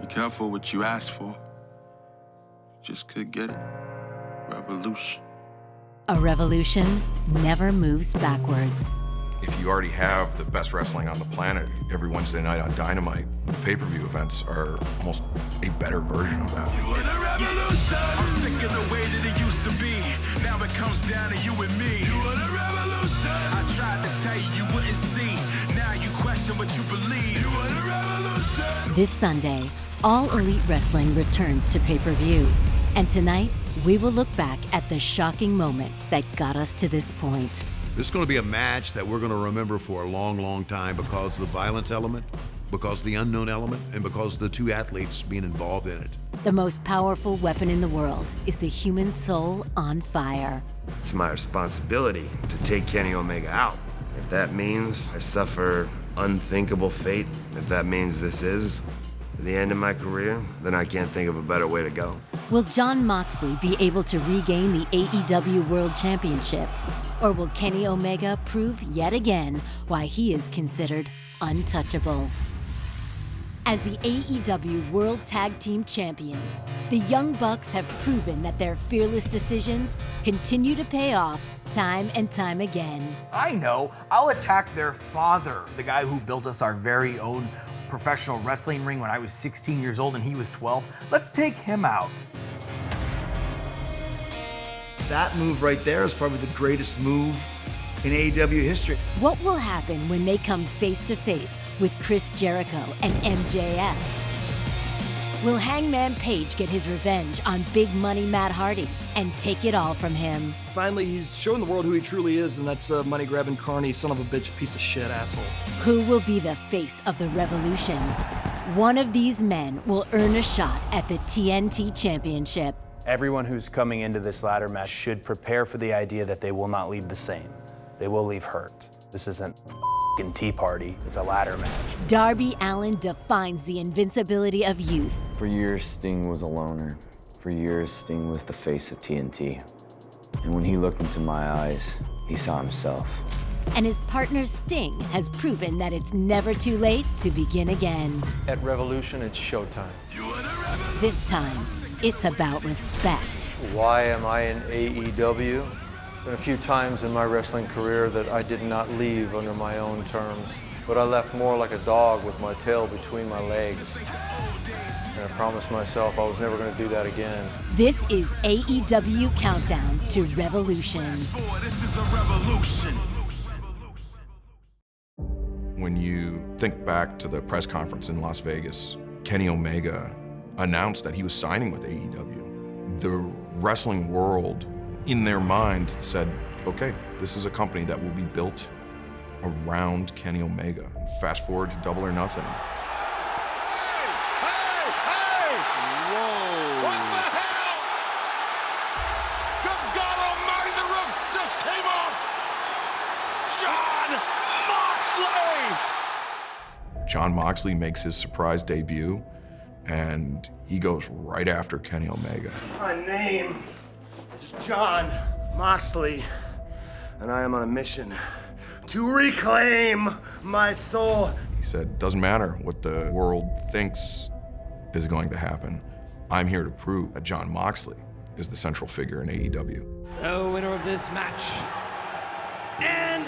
Be careful what you ask for. Just could get it. Revolution. A revolution never moves backwards. If you already have the best wrestling on the planet every Wednesday night on Dynamite, the pay-per-view events are almost a better version of that. You are the revolution. I'm sick of the way that it used to be. Now it comes down to you and me. You are the revolution. I tried to tell you, you wouldn't see. Now you question what you believe. You are the revolution. This Sunday, All Elite Wrestling returns to pay-per-view. And tonight, we will look back at the shocking moments that got us to this point. This is going to be a match that we're going to remember for a long, long time because of the violence element, because of the unknown element, and because of the two athletes being involved in it. The most powerful weapon in the world is the human soul on fire. It's my responsibility to take Kenny Omega out. If that means I suffer unthinkable fate, if that means this is the end of my career, then I can't think of a better way to go. Will Jon Moxley be able to regain the AEW World Championship? Or will Kenny Omega prove yet again why he is considered untouchable? As the AEW World Tag Team Champions, the Young Bucks have proven that their fearless decisions continue to pay off time and time again. I know. I'll attack their father, the guy who built us our very own professional wrestling ring when I was 16 years old and he was 12. Let's take him out. That move right there is probably the greatest move in AEW history. What will happen when they come face to face with Chris Jericho and MJF? Will Hangman Page get his revenge on Big Money Matt Hardy and take it all from him? Finally, he's showing the world who he truly is, and that's a money-grabbing, carny, son of a bitch, piece of shit asshole. Who will be the face of the revolution? One of these men will earn a shot at the TNT Championship. Everyone who's coming into this ladder match should prepare for the idea that they will not leave the same. They will leave hurt. This isn't a tea party, it's a ladder match. Darby Allin defines the invincibility of youth. For years, Sting was a loner. For years, Sting was the face of TNT. And when he looked into my eyes, he saw himself. And his partner Sting has proven that it's never too late to begin again. At Revolution, it's showtime. This time, it's about respect. Why am I in AEW? Been a few times in my wrestling career that I did not leave under my own terms, but I left more like a dog with my tail between my legs. And I promised myself I was never going to do that again. This is AEW Countdown to Revolution. This is a revolution. When you think back to the press conference in Las Vegas, Kenny Omega announced that he was signing with AEW. The wrestling world, in their mind, said, okay, this is a company that will be built around Kenny Omega. Fast forward to Double or Nothing. Hey! Whoa! What the hell? Good God Almighty, the roof just came off! Jon Moxley! Jon Moxley makes his surprise debut, and he goes right after Kenny Omega. My name is Jon Moxley, and I am on a mission to reclaim my soul. He said, doesn't matter what the world thinks is going to happen. I'm here to prove that Jon Moxley is the central figure in AEW. The winner of this match, and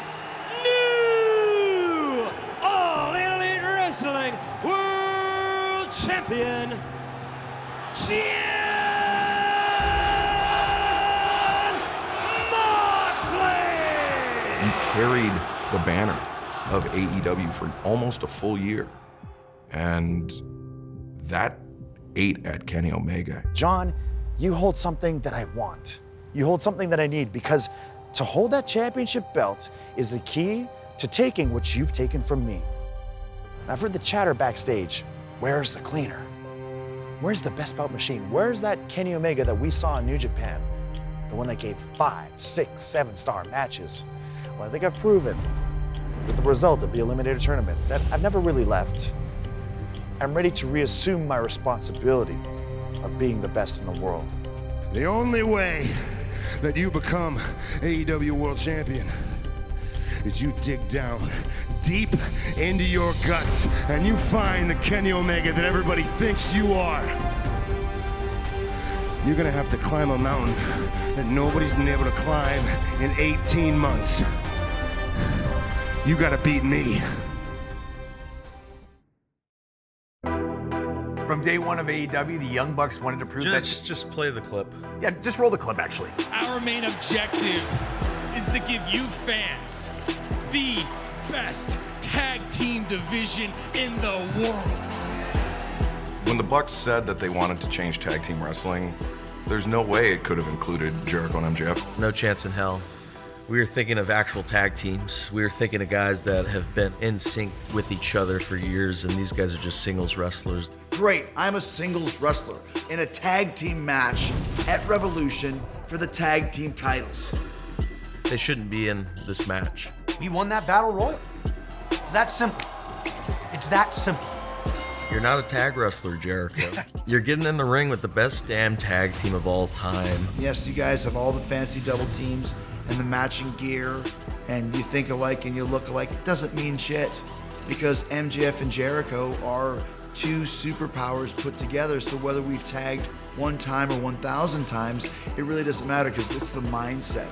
new All Elite Wrestling World Champion, Jon Moxley! He carried the banner of AEW for almost a full year, and that ate at Kenny Omega. Jon, you hold something that I want. You hold something that I need, because to hold that championship belt is the key to taking what you've taken from me. I've heard the chatter backstage. Where's the cleaner? Where's the best bout machine? Where's that Kenny Omega that we saw in New Japan? The one that gave 5, 6, 7-star matches. Well, I think I've proven with the result of the Eliminator Tournament that I've never really left. I'm ready to reassume my responsibility of being the best in the world. The only way that you become AEW World Champion is you dig down deep into your guts and you find the Kenny Omega that everybody thinks you are, you're gonna have to climb a mountain that nobody's been able to climb in 18 months. You gotta beat me. From day one of AEW, the Young Bucks wanted to prove that... Just play the clip. Yeah, just roll the clip, actually. Our main objective is to give you fans the best tag team division in the world. When the Bucks said that they wanted to change tag team wrestling, there's no way it could have included Jericho and MJF. No chance in hell. We were thinking of actual tag teams. We were thinking of guys that have been in sync with each other for years, and these guys are just singles wrestlers. Great, I'm a singles wrestler in a tag team match at Revolution for the tag team titles. They shouldn't be in this match. We won that battle royal. It's that simple. It's that simple. You're not a tag wrestler, Jericho. You're getting in the ring with the best damn tag team of all time. Yes, you guys have all the fancy double teams and the matching gear, and you think alike and you look alike. It doesn't mean shit, because MJF and Jericho are two superpowers put together, so whether we've tagged one time or 1,000 times, it really doesn't matter, because it's the mindset.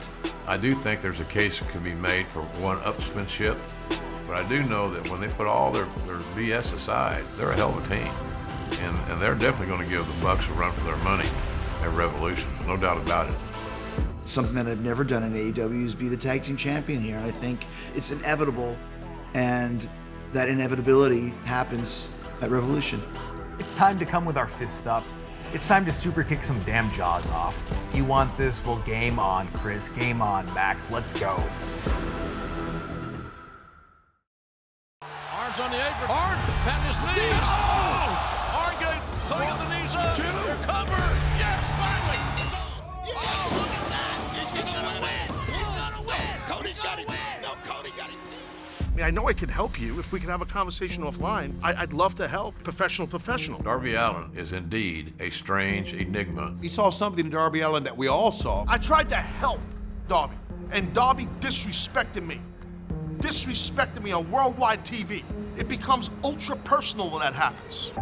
I do think there's a case that can be made for one-upsmanship, but I do know that when they put all their BS aside, they're a hell of a team. And they're definitely going to give the Bucks a run for their money at Revolution, no doubt about it. Something that I've never done in AEW is be the tag team champion here. I think it's inevitable, and that inevitability happens at Revolution. It's time to come with our fists up. It's time to super kick some damn jaws off. You want this? Well, game on, Chris. Game on, Max. Let's go. Arms on the apron. Arn patting his knees. Yes. Oh! Arn putting the knees up. They're covered. Yes, finally. Oh, look at that. He's gonna win. He's gonna win. Cody's got it. No, Cody got it. I mean, I know I can help you. If we can have a conversation offline, I'd love to help. Professional. Darby Allin is indeed a strange enigma. He saw something in Darby Allin that we all saw. I tried to help Darby, and Darby disrespected me. Disrespected me on worldwide TV. It becomes ultra personal when that happens.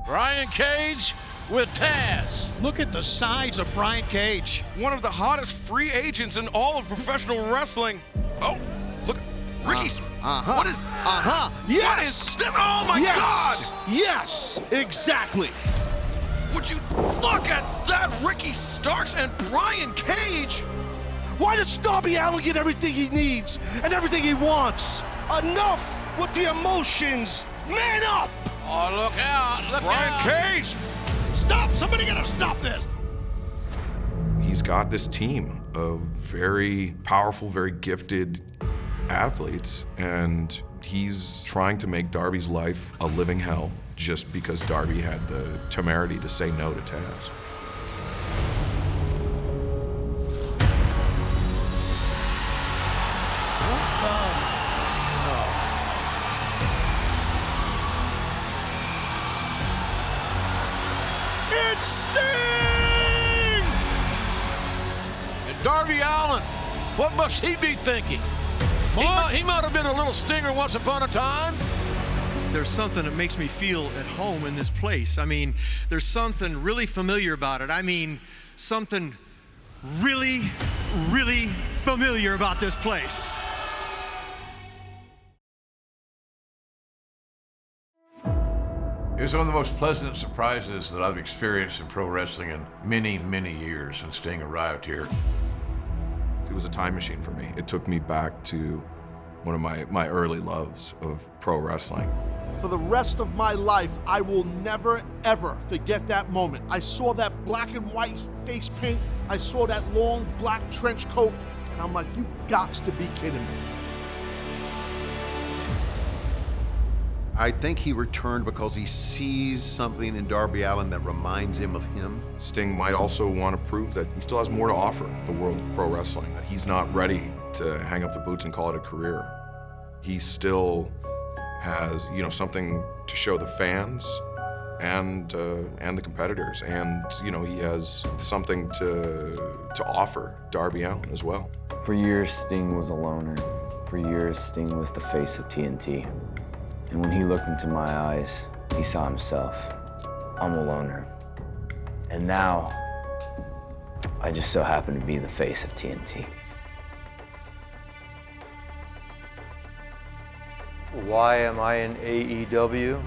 Brian Cage with Taz. Look at the size of Brian Cage. One of the hottest free agents in all of professional wrestling. Oh, look, Ricky's. What is? Yes. What is that? Oh my God! Yes, exactly. Would you look at that? Ricky Starks and Brian Cage. Why does Darby Allin get everything he needs and everything he wants? Enough with the emotions. Man up! Oh, look out! Look Brian out! Cage! Stop! Somebody gotta stop this! He's got this team of very powerful, very gifted athletes, and he's trying to make Darby's life a living hell just because Darby had the temerity to say no to Taz. It's Sting! And Darby Allin, what must he be thinking? He might have been a little stinger once upon a time. There's something that makes me feel at home in this place. I mean, there's something really familiar about it. I mean, something really, really familiar about this place. It was one of the most pleasant surprises that I've experienced in pro wrestling in many, many years since Sting arrived here. It was a time machine for me. It took me back to one of my early loves of pro wrestling. For the rest of my life, I will never, ever forget that moment. I saw that black and white face paint. I saw that long black trench coat, and I'm like, you gots to be kidding me. I think he returned because he sees something in Darby Allin that reminds him of him. Sting might also want to prove that he still has more to offer the world of pro wrestling, that he's not ready to hang up the boots and call it a career. He still has, something to show the fans and the competitors, and he has something to offer Darby Allin as well. For years, Sting was a loner. For years, Sting was the face of TNT. And when he looked into my eyes, he saw himself. I'm a loner. And now, I just so happen to be the face of TNT. Why am I in AEW?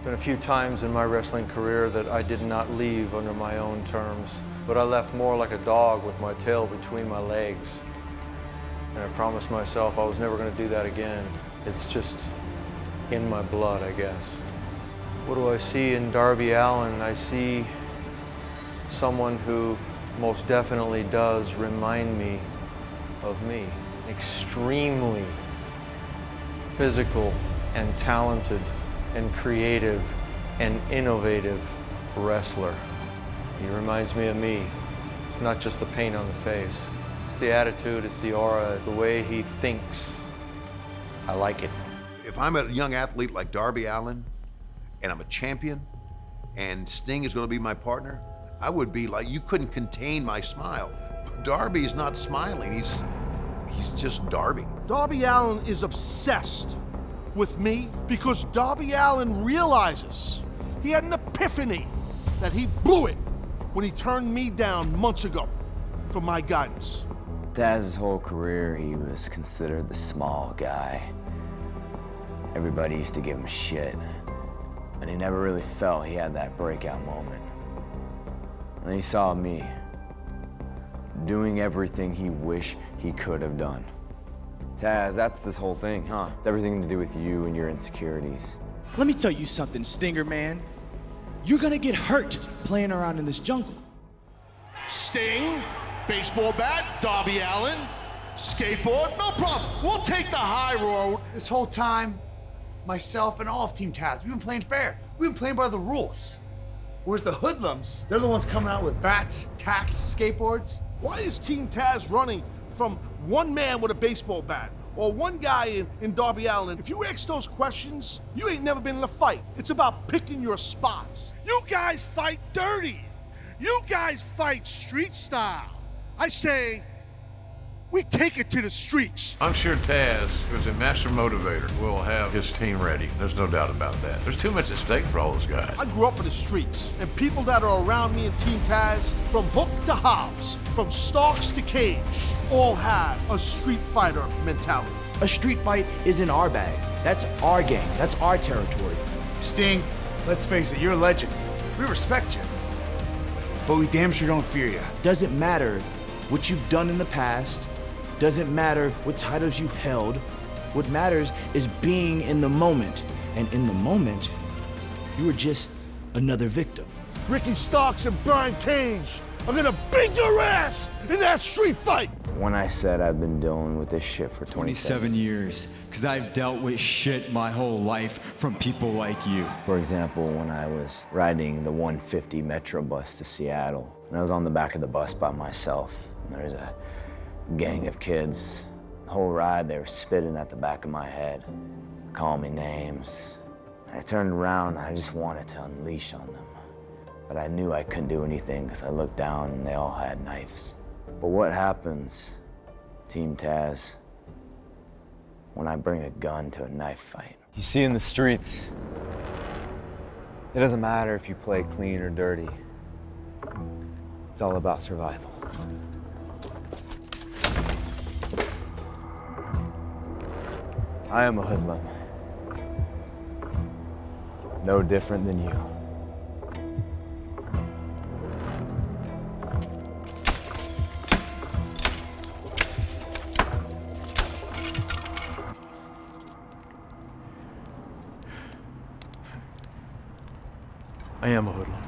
Been a few times in my wrestling career that I did not leave under my own terms, but I left more like a dog with my tail between my legs. And I promised myself I was never going to do that again. It's just in my blood, I guess. What do I see in Darby Allin? I see someone who most definitely does remind me of me. Extremely physical and talented and creative and innovative wrestler. He reminds me of me. It's not just the paint on the face. It's the attitude, it's the aura, it's the way he thinks. I like it. If I'm a young athlete like Darby Allin, and I'm a champion, and Sting is gonna be my partner, I would be like, you couldn't contain my smile. Darby's not smiling, he's just Darby. Darby Allin is obsessed with me because Darby Allin realizes he had an epiphany that he blew it when he turned me down months ago for my guidance. Taz's whole career, he was considered the small guy. Everybody used to give him shit. And he never really felt he had that breakout moment. And then he saw me doing everything he wished he could have done. Taz, that's this whole thing, huh? It's everything to do with you and your insecurities. Let me tell you something, Stinger man. You're gonna get hurt playing around in this jungle. Sting, baseball bat, Darby Allin, skateboard, no problem. We'll take the high road. This whole time, myself and all of Team Taz, we've been playing fair. We've been playing by the rules. Whereas the hoodlums, they're the ones coming out with bats, tacks, skateboards. Why is Team Taz running from one man with a baseball bat or one guy in Darby Allin? If you ask those questions, you ain't never been in a fight. It's about picking your spots. You guys fight dirty. You guys fight street style. I say, we take it to the streets. I'm sure Taz, who's a master motivator, will have his team ready. There's no doubt about that. There's too much at stake for all those guys. I grew up in the streets, and people that are around me in Team Taz, from Hook to Hobbs, from Starks to Cage, all have a street fighter mentality. A street fight is in our bag. That's our game. That's our territory. Sting, let's face it, you're a legend. We respect you. But we damn sure don't fear you. Doesn't matter what you've done in the past. Doesn't matter what titles you've held. What matters is being in the moment. And in the moment, you are just another victim. Ricky Starks and Brian Cage are gonna beat your ass in that street fight. When I said I've been dealing with this shit for 27 years, because I've dealt with shit my whole life from people like you. For example, when I was riding the 150 Metro bus to Seattle, and I was on the back of the bus by myself, and there was a gang of kids. The whole ride, they were spitting at the back of my head, calling me names. I turned around, and I just wanted to unleash on them. But I knew I couldn't do anything because I looked down and they all had knives. But what happens, Team Taz, when I bring a gun to a knife fight? You see, in the streets, it doesn't matter if you play clean or dirty. It's all about survival. I am a hoodlum. No different than you. I am a hoodlum.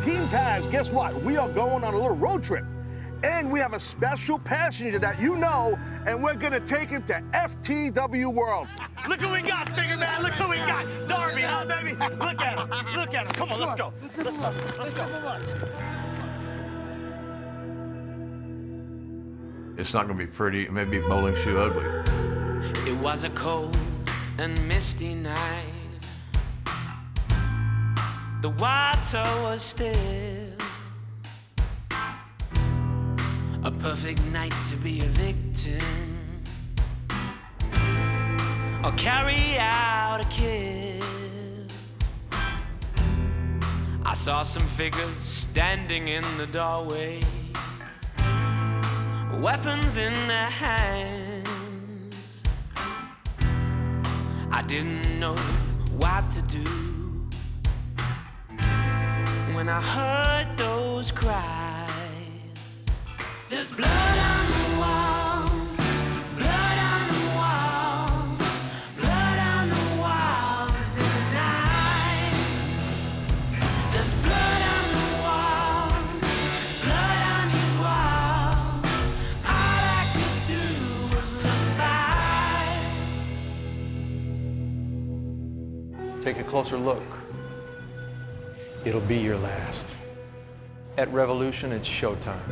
Team Taz, guess what? We are going on a little road trip. And we have a special passenger that you know, and we're gonna take him to FTW World. Look who we got, Stinger man. Look who we got. Darby, huh, baby? Look at him. Look at him. Come on, let's go. Let's go. Let's go. It's not going to be pretty. It may be bowling shoe ugly. It was a cold and misty night. The water was still. a perfect night to be a victim, or carry out a kill. I saw some figures standing in the doorway, weapons in their hands. I didn't know what to do when I heard those cries. There's blood on the walls, blood on the walls, blood on the walls in the night. There's blood on the walls, blood on these walls. All I could do was look by. Take a closer look. It'll be your last. At Revolution, it's showtime.